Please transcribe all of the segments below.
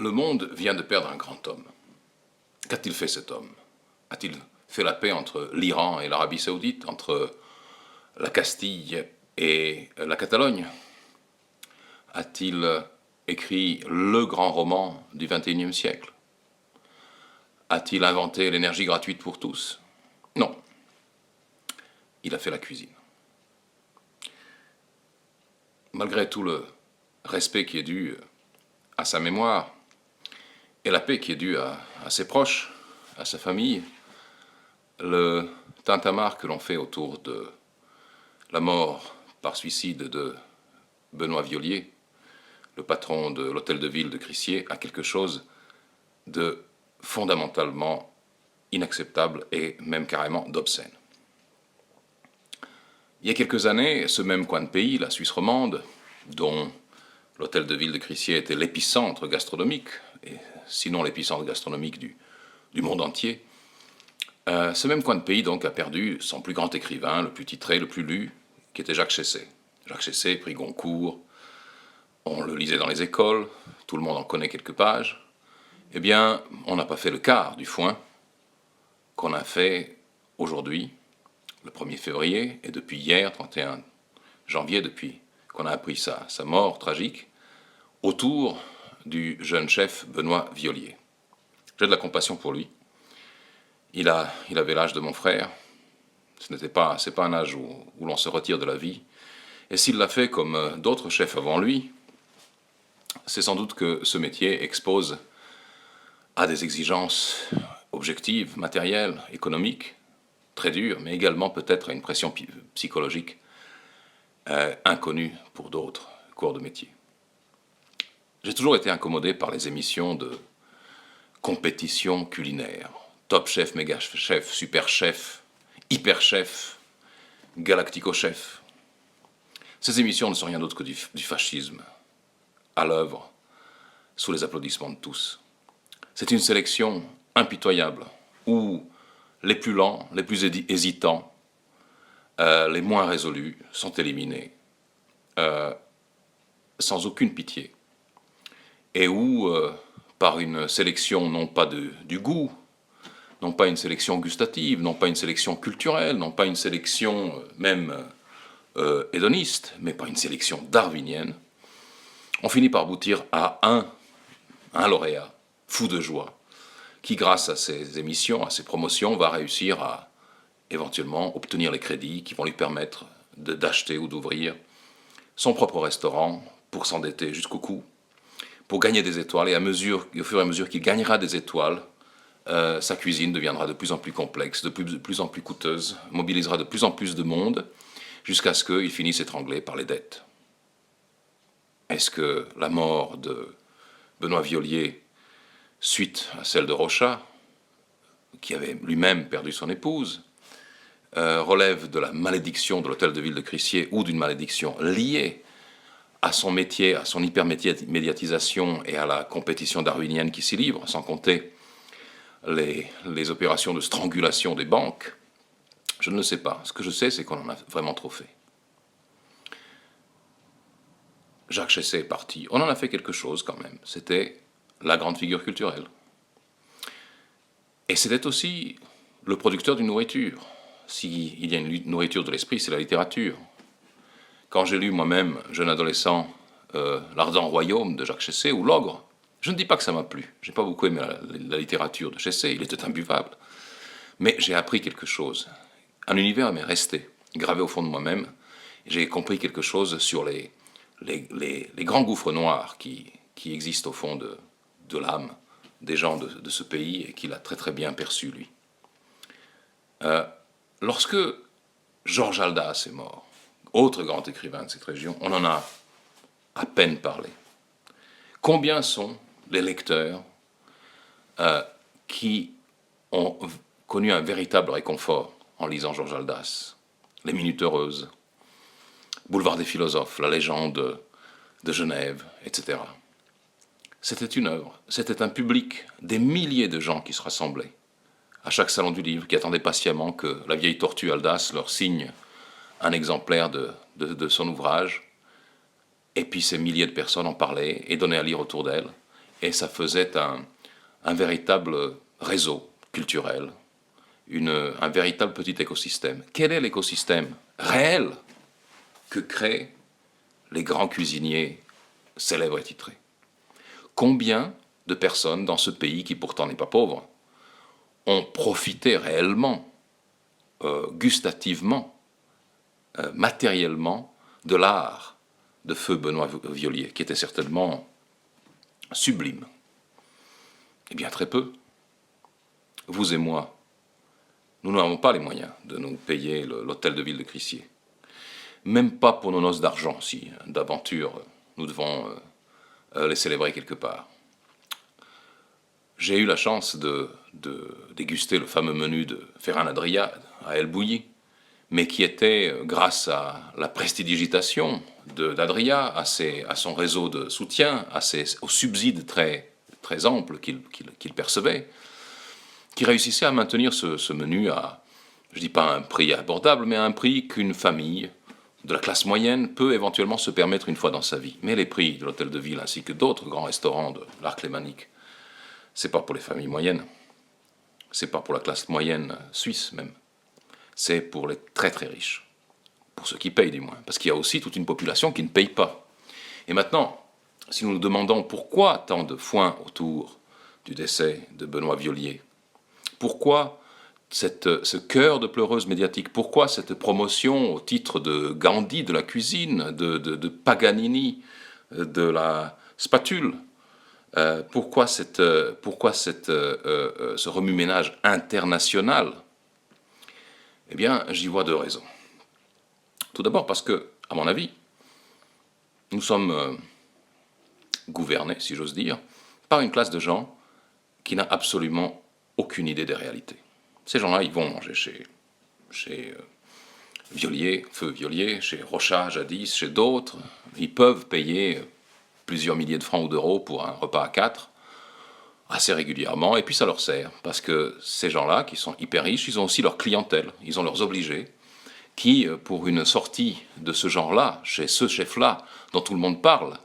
Le monde vient de perdre un grand homme. Qu'a-t-il fait cet homme? A-t-il fait la paix entre l'Iran et l'Arabie Saoudite, entre la Castille et la Catalogne? A-t-il écrit le grand roman du XXIe siècle? A-t-il inventé l'énergie gratuite pour tous? Non. Il a fait la cuisine. Malgré tout le respect qui est dû à sa mémoire et la paix qui est due à ses proches, à sa famille, le tintamarre que l'on fait autour de la mort par suicide de Benoît Viollier, le patron de l'hôtel de ville de Crissier, a quelque chose de fondamentalement inacceptable et même carrément d'obscène. Il y a quelques années, ce même coin de pays, la Suisse romande, dont l'hôtel de ville de Crissier était l'épicentre gastronomique, et sinon l'épicentre gastronomique du monde entier, ce même coin de pays donc a perdu son plus grand écrivain, le plus titré, le plus lu, qui était Jacques Chessé. Jacques Chessé, prix Goncourt, on le lisait dans les écoles, tout le monde en connaît quelques pages. Eh bien, on n'a pas fait le quart du foin qu'on a fait aujourd'hui, le 1er février, et depuis hier, 31 janvier, depuis qu'on a appris sa mort tragique, autour du jeune chef Benoît Viollier. J'ai de la compassion pour lui. Il avait l'âge de mon frère. C'est pas un âge où l'on se retire de la vie. Et s'il l'a fait comme d'autres chefs avant lui, c'est sans doute que ce métier expose à des exigences objectives, matérielles, économiques, très dures, mais également peut-être à une pression psychologique inconnue pour d'autres corps de métier. J'ai toujours été incommodé par les émissions de compétition culinaire. Top chef, méga chef, super chef, hyper chef, galactico chef. Ces émissions ne sont rien d'autre que du fascisme, à l'œuvre, sous les applaudissements de tous. C'est une sélection impitoyable, où les plus lents, les plus hésitants, les moins résolus sont éliminés, sans aucune pitié. Et où, par une sélection non pas du goût, non pas une sélection gustative, non pas une sélection culturelle, non pas une sélection même hédoniste, mais pas une sélection darwinienne, on finit par aboutir à un lauréat, fou de joie, qui grâce à ses émissions, à ses promotions, va réussir à éventuellement obtenir les crédits qui vont lui permettre d'acheter ou d'ouvrir son propre restaurant pour s'endetter jusqu'au cou, pour gagner des étoiles, et au fur et à mesure qu'il gagnera des étoiles, sa cuisine deviendra de plus en plus complexe, de plus en plus coûteuse, mobilisera de plus en plus de monde, jusqu'à ce qu'il finisse étranglé par les dettes. Est-ce que la mort de Benoît Viollier, suite à celle de Rochat, qui avait lui-même perdu son épouse, relève de la malédiction de l'hôtel de ville de Crissier ou d'une malédiction liée à son métier, à son hypermédiatisation et à la compétition darwinienne qui s'y livre, sans compter les opérations de strangulation des banques? Je ne le sais pas. Ce que je sais, c'est qu'on en a vraiment trop fait. Jacques Chessé est parti. On en a fait quelque chose quand même. C'était la grande figure culturelle. Et c'était aussi le producteur d'une nourriture. S'il y a une nourriture de l'esprit, c'est la littérature. Quand j'ai lu moi-même, jeune adolescent, L'Ardent Royaume de Jacques Chessé, ou L'Ogre, je ne dis pas que ça m'a plu. J'ai pas beaucoup aimé la littérature de Chessé, il était imbuvable. Mais j'ai appris quelque chose. Un univers m'est resté, gravé au fond de moi-même. J'ai compris quelque chose sur les grands gouffres noirs qui existent au fond de l'âme des gens de ce pays et qu'il a très très bien perçu, lui. Lorsque Georges Haldas est mort, autre grand écrivain de cette région, on en a à peine parlé. Combien sont les lecteurs qui ont connu un véritable réconfort en lisant Georges Haldas, Les Minutes Heureuses, Boulevard des Philosophes, La Légende de Genève, etc. C'était une œuvre, c'était un public, des milliers de gens qui se rassemblaient à chaque salon du livre, qui attendaient patiemment que la vieille tortue Haldas leur signe un exemplaire de son ouvrage, et puis ces milliers de personnes en parlaient et donnaient à lire autour d'elle, et ça faisait un véritable réseau culturel, un véritable petit écosystème. Quel est l'écosystème réel que créent les grands cuisiniers célèbres et titrés? Combien de personnes dans ce pays, qui pourtant n'est pas pauvre, ont profité réellement, gustativement, matériellement, de l'art de feu Benoît Viollier, qui était certainement sublime? Eh bien, très peu. Vous et moi, nous n'avons pas les moyens de nous payer l'hôtel de ville de Crissier. Même pas pour nos noces d'argent, si d'aventure nous devons les célébrer quelque part. J'ai eu la chance de déguster le fameux menu de Ferran Adrià à El Bouilly, mais qui était, grâce à la prestidigitation d'Adrià, à son réseau de soutien, aux subsides très amples qu'il percevait, qui réussissait à maintenir ce menu à, je ne dis pas un prix abordable, mais à un prix qu'une famille de la classe moyenne peut éventuellement se permettre une fois dans sa vie. Mais les prix de l'hôtel de ville ainsi que d'autres grands restaurants de l'Arc lémanique, c'est pas pour les familles moyennes, c'est pas pour la classe moyenne suisse même, c'est pour les très très riches, pour ceux qui payent du moins, parce qu'il y a aussi toute une population qui ne paye pas. Et maintenant, si nous nous demandons pourquoi tant de foin autour du décès de Benoît Viollier, pourquoi ce cœur de pleureuse médiatique, pourquoi cette promotion au titre de Gandhi de la cuisine, de Paganini de la spatule, pourquoi ce remue-ménage international? Eh bien, j'y vois deux raisons. Tout d'abord parce que, à mon avis, nous sommes gouvernés, si j'ose dire, par une classe de gens qui n'a absolument aucune idée des réalités. Ces gens-là, ils vont manger chez Viollier, Feu Viollier, chez Rochat jadis, chez d'autres. Ils peuvent payer plusieurs milliers de francs ou d'euros pour un repas à 4, assez régulièrement, et puis ça leur sert, parce que ces gens-là, qui sont hyper riches, ils ont aussi leur clientèle, ils ont leurs obligés, qui, pour une sortie de ce genre-là, chez ce chef-là, dont tout le monde parle,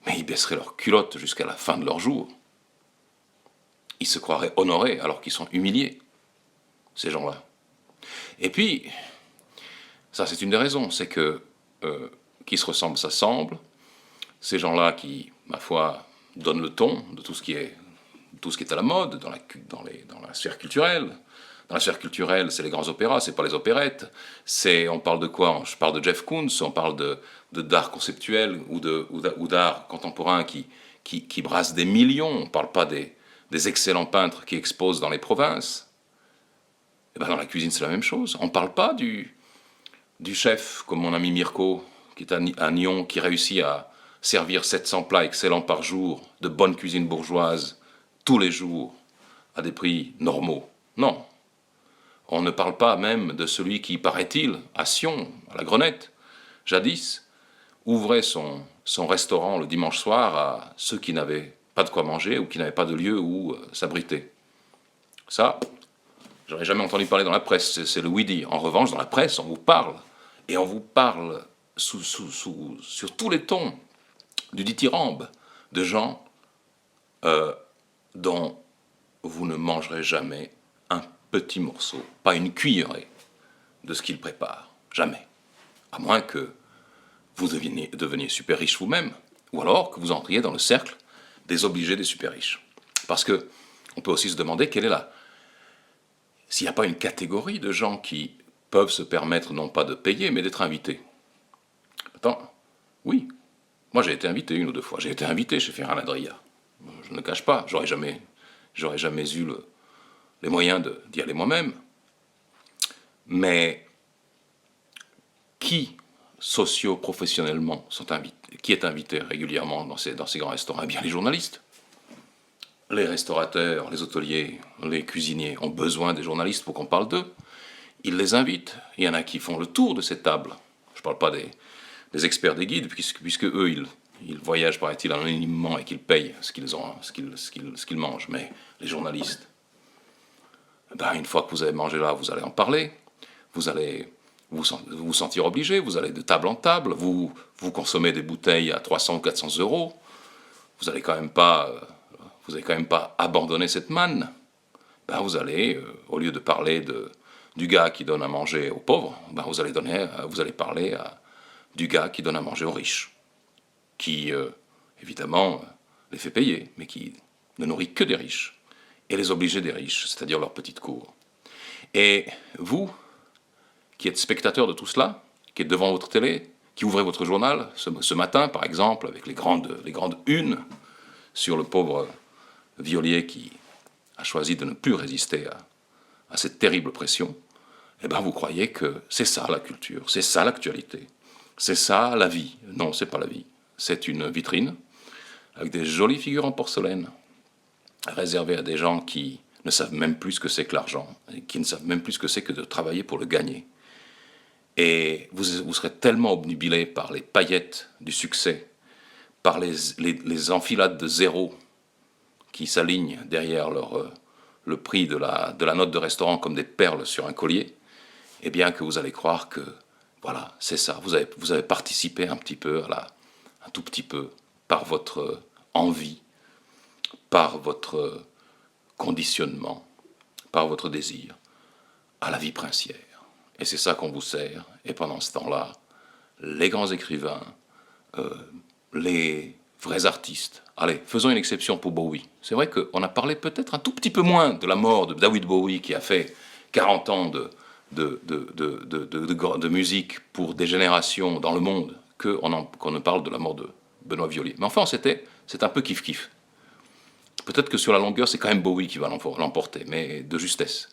mais ils baisseraient leurs culottes jusqu'à la fin de leur jour. Ils se croiraient honorés alors qu'ils sont humiliés, ces gens-là. Et puis, ça c'est une des raisons, c'est que qui se ressemble s'assemble, ces gens-là qui, ma foi, donnent le ton de tout ce qui est à la mode dans la sphère culturelle. Dans la sphère culturelle, c'est les grands opéras, c'est pas les opérettes. On parle de quoi? Je parle de Jeff Koons, on parle d'art conceptuel ou d'art contemporain qui brasse des millions. On parle pas des excellents peintres qui exposent dans les provinces. Et ben dans la cuisine, c'est la même chose. On parle pas du chef, comme mon ami Mirko, qui est à Nyon, qui réussit à servir 700 plats excellents par jour, de bonne cuisine bourgeoise, tous les jours, à des prix normaux. Non. On ne parle pas même de celui qui, paraît-il, à Sion, à la Grenette, jadis, ouvrait son restaurant le dimanche soir à ceux qui n'avaient pas de quoi manger ou qui n'avaient pas de lieu où s'abriter. Ça, j'aurais jamais entendu parler dans la presse, c'est le oui-dire. En revanche, dans la presse, on vous parle, et on vous parle sur tous les tons du dithyrambe de gens dont vous ne mangerez jamais un petit morceau, pas une cuillerée de ce qu'ils préparent, jamais. À moins que vous deveniez super riche vous-même, ou alors que vous entriez dans le cercle des obligés des super riches. Parce que on peut aussi se demander s'il n'y a pas une catégorie de gens qui peuvent se permettre non pas de payer, mais d'être invités. Attends, oui, moi j'ai été invité une ou deux fois, j'ai été invité chez Ferran Adrià. Je ne le cache pas, j'aurais jamais eu les moyens d'y aller moi-même. Mais qui, socio-professionnellement, qui est invité régulièrement dans ces grands restaurants? Eh bien, les journalistes. Les restaurateurs, les hôteliers, les cuisiniers ont besoin des journalistes pour qu'on parle d'eux. Ils les invitent. Il y en a qui font le tour de ces tables. Je ne parle pas des experts, des guides, puisque eux, ils voyagent, paraît-il, anonymement et qu'ils payent ce qu'ils mangent. Mais les journalistes, une fois que vous avez mangé là, vous allez en parler, vous allez vous sentir obligé, vous allez de table en table, vous consommez des bouteilles à 300 ou 400 euros, vous n'allez quand même pas vous n'avez quand même pas abandonné cette manne. Ben vous allez, au lieu de parler du gars qui donne à manger aux pauvres, ben vous allez parler du gars qui donne à manger aux riches, qui, évidemment, les fait payer, mais qui ne nourrit que des riches, et les obligés des riches, c'est-à-dire leur petite cour. Et vous, qui êtes spectateur de tout cela, qui êtes devant votre télé, qui ouvrez votre journal ce matin, par exemple, avec les grandes unes sur le pauvre violier qui a choisi de ne plus résister à cette terrible pression, eh bien vous croyez que c'est ça la culture, c'est ça l'actualité, c'est ça la vie. Non, c'est pas la vie. C'est une vitrine avec des jolies figures en porcelaine réservées à des gens qui ne savent même plus ce que c'est que l'argent, et qui ne savent même plus ce que c'est que de travailler pour le gagner. Et vous serez tellement obnubilé par les paillettes du succès, par les enfilades de zéro qui s'alignent derrière le prix de la note de restaurant comme des perles sur un collier, eh bien que vous allez croire que, voilà, c'est ça, vous avez participé un petit peu, un tout petit peu, par votre envie, par votre conditionnement, par votre désir, à la vie princière. Et c'est ça qu'on vous sert. Et pendant ce temps-là, les grands écrivains, les vrais artistes. Allez, faisons une exception pour Bowie. C'est vrai qu'on a parlé peut-être un tout petit peu moins de la mort de David Bowie qui a fait 40 ans de musique pour des générations dans le monde qu'on ne parle de la mort de Benoît Violier. Mais enfin, c'est un peu kiff-kiff. Peut-être que sur la longueur, c'est quand même Bowie qui va l'emporter, mais de justesse.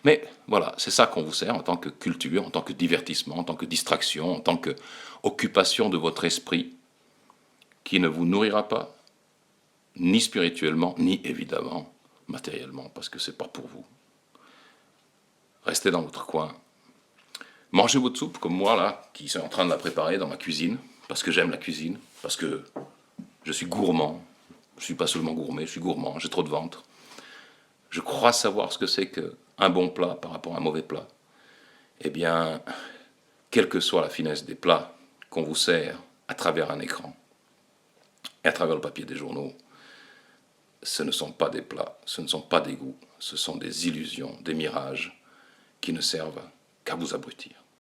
Mais voilà, c'est ça qu'on vous sert en tant que culture, en tant que divertissement, en tant que distraction, en tant qu'occupation de votre esprit, qui ne vous nourrira pas, ni spirituellement, ni évidemment matériellement, parce que c'est pas pour vous. Restez dans votre coin. Mangez votre soupe, comme moi, là, qui suis en train de la préparer dans ma cuisine, parce que j'aime la cuisine, parce que je suis gourmand. Je ne suis pas seulement gourmet, je suis gourmand, j'ai trop de ventre. Je crois savoir ce que c'est qu'un bon plat par rapport à un mauvais plat. Eh bien, quelle que soit la finesse des plats qu'on vous sert à travers un écran et à travers le papier des journaux, ce ne sont pas des plats, ce ne sont pas des goûts, ce sont des illusions, des mirages qui ne servent qu'à vous abrutir.